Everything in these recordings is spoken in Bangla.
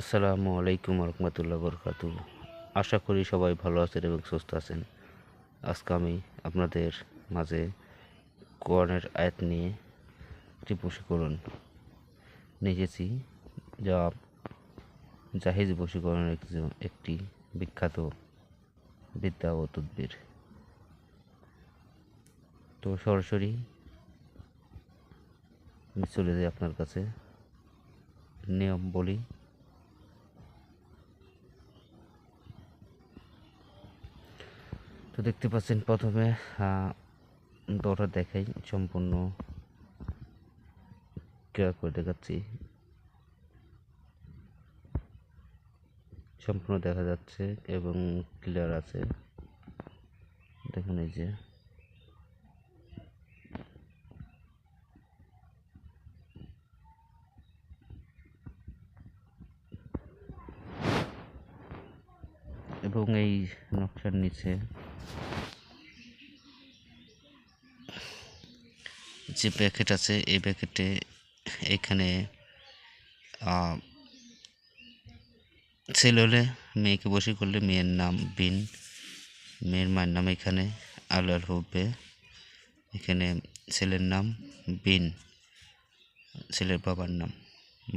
আসসালামু আলাইকুম রহমতুল্লাহ বরকাতু। আশা করি সবাই ভালো আছেন এবং সুস্থ আছেন। আজকে আমি আপনাদের মাঝে কোরআনের আয়াত নিয়ে একটি বশীকরণ নিয়ে এসেছি, যা জাহেজ বশীকরণের একটি বিখ্যাত বিদ্যা ও তদ্বির। তো সরাসরি আমি চলে যাই আপনার কাছে, নিয়ম বলি। তো দেখতে পাচ্ছেন, প্রথমে দোটা দেখাই, সম্পূর্ণ ক্লিয়ার করে দেখাচ্ছি। সম্পূর্ণ দেখা যাচ্ছে এবং ক্লিয়ার আছে। দেখুন, এই যে এবং এই নকশার নিচে যে প্যাকেট আছে, এই প্যাকেটে এখানে ছেলে হলে মেয়েকে বসে করলে মেয়ের নাম বিন, মেয়ের মায়ের নাম এখানে আল্লাহ হবে, এখানে ছেলের নাম বিন, ছেলের বাবার নাম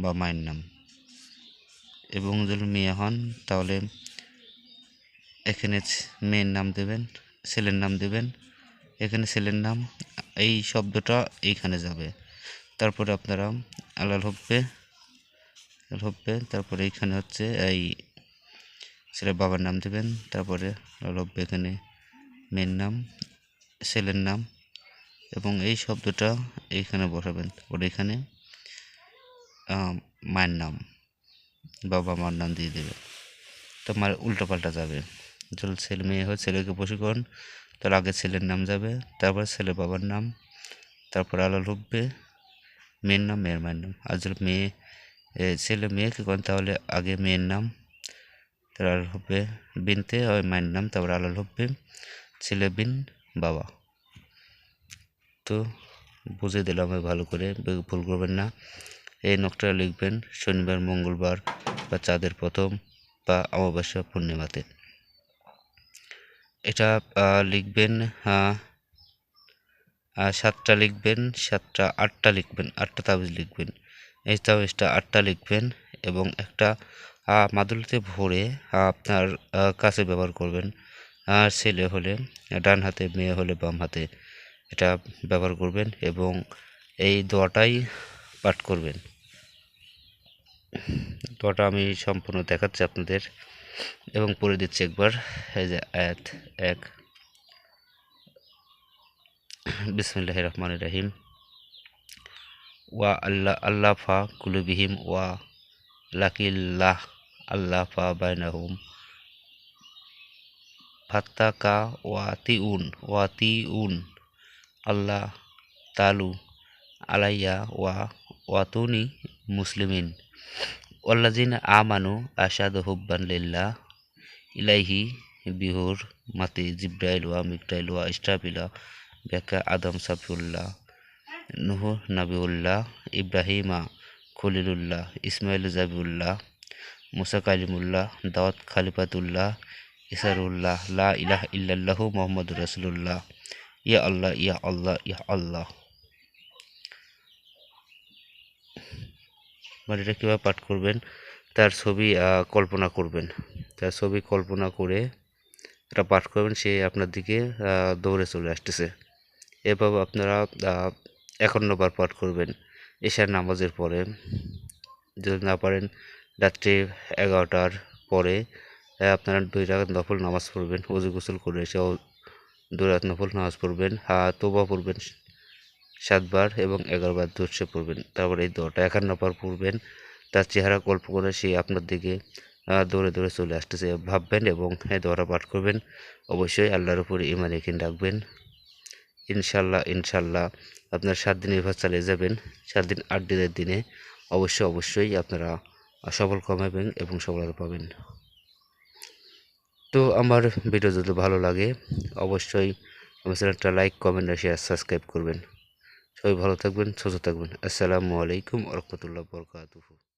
বা মায়ের নাম। এবং যদি মেয়ে হন তাহলে এখানে মেয়ের নাম দেবেন, ছেলের নাম দেবেন, এখানে ছেলের নাম, এই শব্দটা এইখানে যাবে। তারপরে আপনারা আল্লাহ হবে, তারপরে এইখানে হচ্ছে এই ছেলের বাবার নাম দেবেন, তারপরে আল্লাহ হবে এখানে মেয়ের নাম, ছেলের নাম, এবং এই শব্দটা এইখানে বসাবেন। ওর এখানে মায়ের নাম, বাবা মার নাম দিয়ে দেবে। তো আমার উল্টোপাল্টা যাবে। যদি ছেলে মেয়ে হয়, ছেলেকে বশীকরণ, তার আগে ছেলের নাম যাবে, তারপর ছেলের বাবার নাম, তারপর আল্লাহ হবে মেয়ের নাম, মেয়ের মায়ের নাম। আর যদি মেয়ে ছেলে মেয়েকে করেন তাহলে আগে মেয়ের নাম, তার আল্লাহ হবে বিনতে হয় মায়ের নাম, তারপর আল্লাহ হবে ছেলে বিন বাবা। তো বুঝে দিলাম ভালো করে, ভুল করবেন না। এই নকশা লিখবেন শনিবার, মঙ্গলবার বা চাঁদের প্রথম বা অমাবস্যা পূর্ণিমাতে। এটা লিখবেন 7টা লিখবেন, 7টা 8টা লিখবেন, 8টা তাবিজ লিখবেন। এই তাবিজটা 8টা লিখবেন এবং একটা মাদুলিতে ভরে আপনার কাছে ব্যবহার করবেন। আর ছেলে হলে ডান হাতে, মেয়ে হলে বাম হাতে এটা ব্যবহার করবেন এবং এই দোয়াটাই পাঠ করবেন। দোয়াটা আমি সম্পূর্ণ দেখাচ্ছি আপনাদের এবং পড়ে দিচ্ছি একবার। এই যে আয়াত 1, বিসমিল্লাহির রহমানির রহিম। ওয়া আল্লাহ ফা কুলুবিহিম ওয়া লাকিল্লাহ আল্লাহ ফা বাইনাহুম ফাত্তাকা ওয়াতিউন আল্লাহ তালু আলাইয়া ওয়াতুনি মুসলিমিন ওয়াল্লাযিনা আমানু আশাদু হুব্বান লিল্লাহ ইলাইহি বিহুর মাতি জিব্রাইল ওয়া মিকাইল ওয়া ইসরাফিলা ব্যাকা আদম সাফিউল্লাহ নূহ নাবিউল্লাহ ইব্রাহিমা খলিলুল্লাহ ইসমাইল জাবিউল্লাহ মুসা কালিমুল্লাহ দাউদ খালিফাতুল্লাহ ইসারুল্লাহ লা ইলাহা ইল্লাল্লাহু মুহাম্মাদুর রাসূলুল্লাহ ইয়া আল্লাহ ইয়া আল্লাহ ইয়া আল্লাহ। মানে এটা কীভাবে পাঠ করবেন, তার ছবি কল্পনা করবেন, তার ছবি কল্পনা করে এটা পাঠ করবেন, সে আপনার দিকে দৌড়ে চলে আসতেছে। এভাবে আপনারা 51 বার পাঠ করবেন এশার নামাজের পরে। যদি না পারেন রাত্রি 11টার পরে আপনারা 2 রাকাত নফল নামাজ পড়বেন, ওযু গোসল করে এসে 2 রাকাত নফল নামাজ পড়বেন, তওবা পড়বেন 7 বার এবং 11 বার দুরূদ শরীফ পড়বেন। তারপরে এই দোয়াটা 51 বার পড়বেন, তার চেহারা কল্প করে সে আপনার দিকে দৌড়ে দৌড়ে চলে আসতেছে ভাববেন এবং এই দোয়াটা পাঠ করবেন। অবশ্যই আল্লাহর উপর ঈমান ইয়াকিন রাখবেন। ইনশাল্লাহ আপনার 7 দিন এভাবে চালিয়ে যাবেন। 7 দিন 8 দিনের দিনে অবশ্যই আপনারা সফল কামাবেন এবং সফলতা পাবেন। তো আমার ভিডিও যদি ভালো লাগে অবশ্যই আমার চ্যানেলটা লাইক, কমেন্ট আর শেয়ার, সাবস্ক্রাইব করবেন। সবাই ভালো থাকবেন, সুস্থ থাকবেন। আসসালামু আলাইকুম ওয়া রাহমাতুল্লাহি ওয়া বারাকাতুহু।